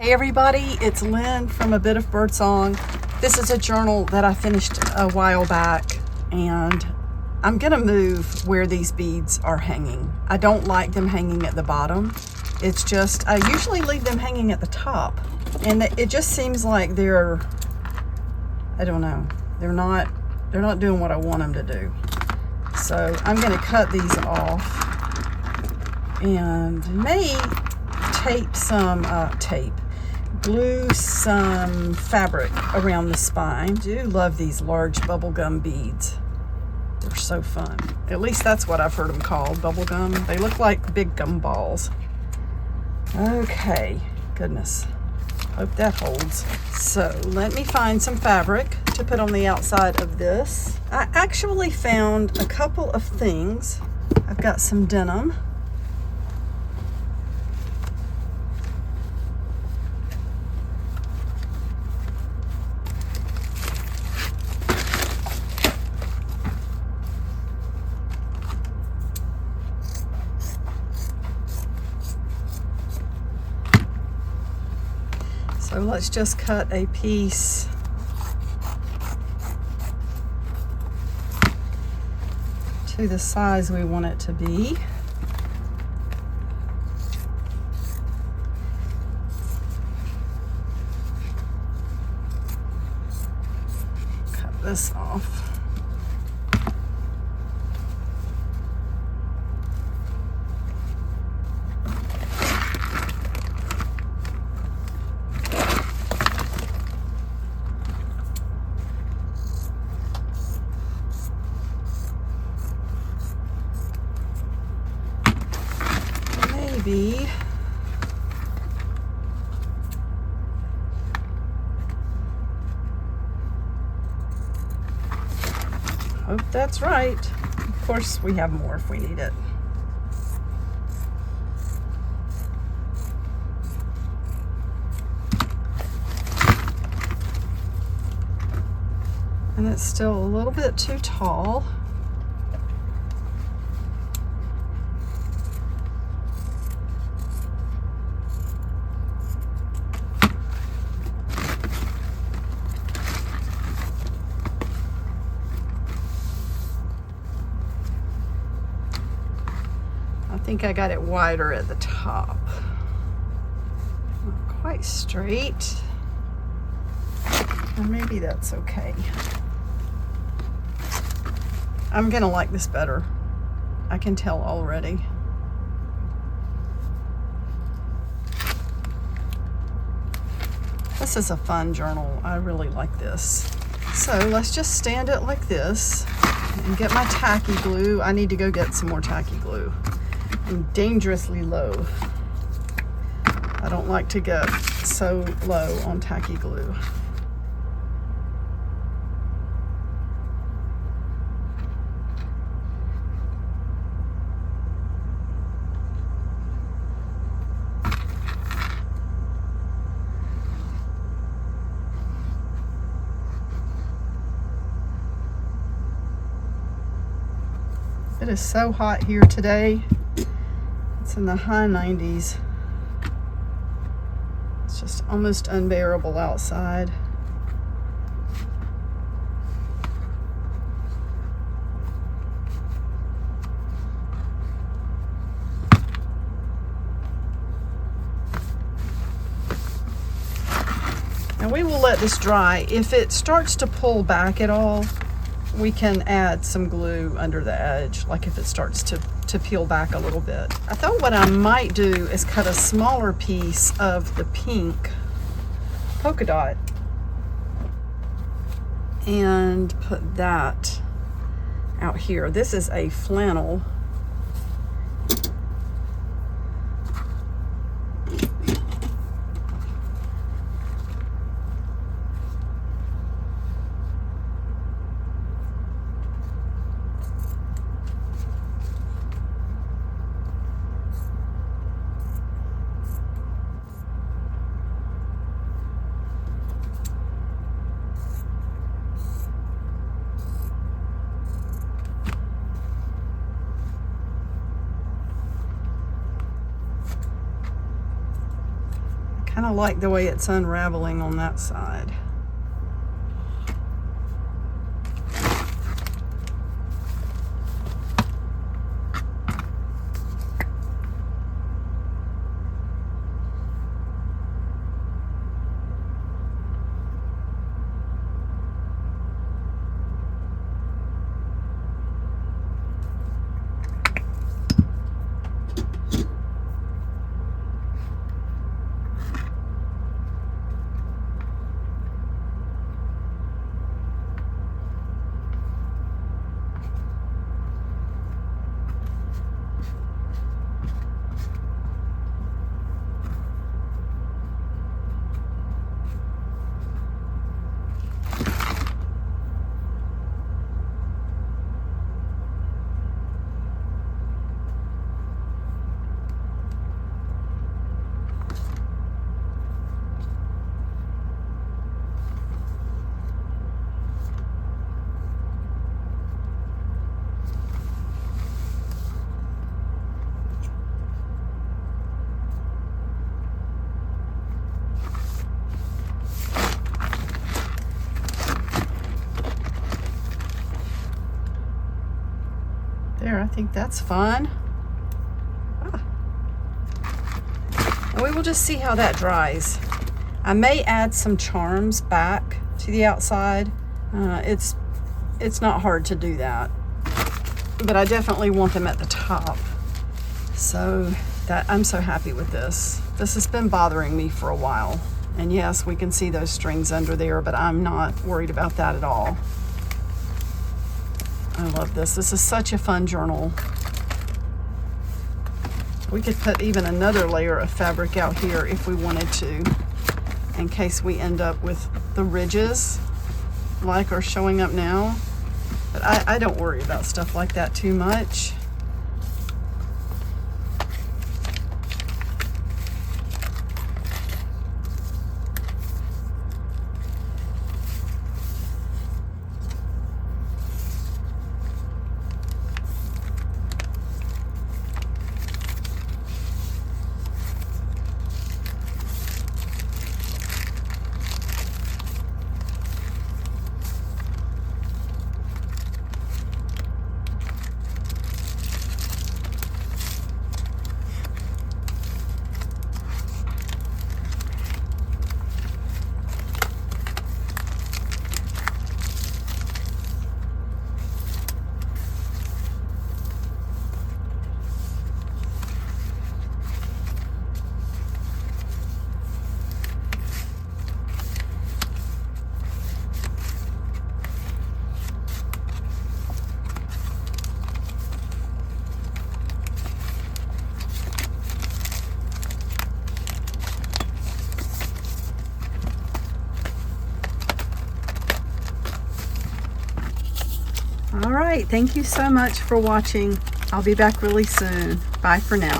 Hey everybody, it's Lynn from A Bit of Birdsong. This is a journal that I finished a while back, and I'm gonna move where these beads are hanging. I don't like them hanging at the bottom. It's just, I usually leave them hanging at the top, and it just seems like they're, I don't know, they're not doing what I want them to do. So I'm gonna cut these off and may glue some fabric around the spine. I do love these large bubblegum beads. They're so fun. At least that's what I've heard them called, bubblegum. They look like big gum balls. Okay, goodness. Hope that holds. So let me find some fabric to put on the outside of this. I actually found a couple of things. I've got some denim. So let's just cut a piece to the size we want it to be. Cut this off. Maybe hope that's right. Of course, we have more if we need it. And it's still a little bit too tall. I think I got it wider at the top. Not quite straight. Or maybe that's okay. I'm gonna like this better. I can tell already. This is a fun journal. I really like this. So let's just stand it like this and get my tacky glue. I need to go get some more tacky glue. I'm dangerously low. I don't like to get so low on tacky glue. It is so hot here today. It's in the high 90s. It's just almost unbearable outside. And we will let this dry. If it starts to pull back at all, we can add some glue under the edge, like if it starts to peel back a little bit. I thought what I might do is cut a smaller piece of the pink polka dot and put that out here. This is a flannel. kind of like the way it's unraveling on that side. There, I think that's fun. And we will just see how that dries. I may add some charms back to the outside. It's not hard to do that, but I definitely want them at the top. So that I'm so happy with this. This has been bothering me for a while. And yes, we can see those strings under there, but I'm not worried about that at all. I love this. This is such a fun journal. We could put even another layer of fabric out here if we wanted to, in case we end up with the ridges like are showing up now. But I don't worry about stuff like that too much. All right, thank you so much for watching. I'll be back really soon. Bye for now.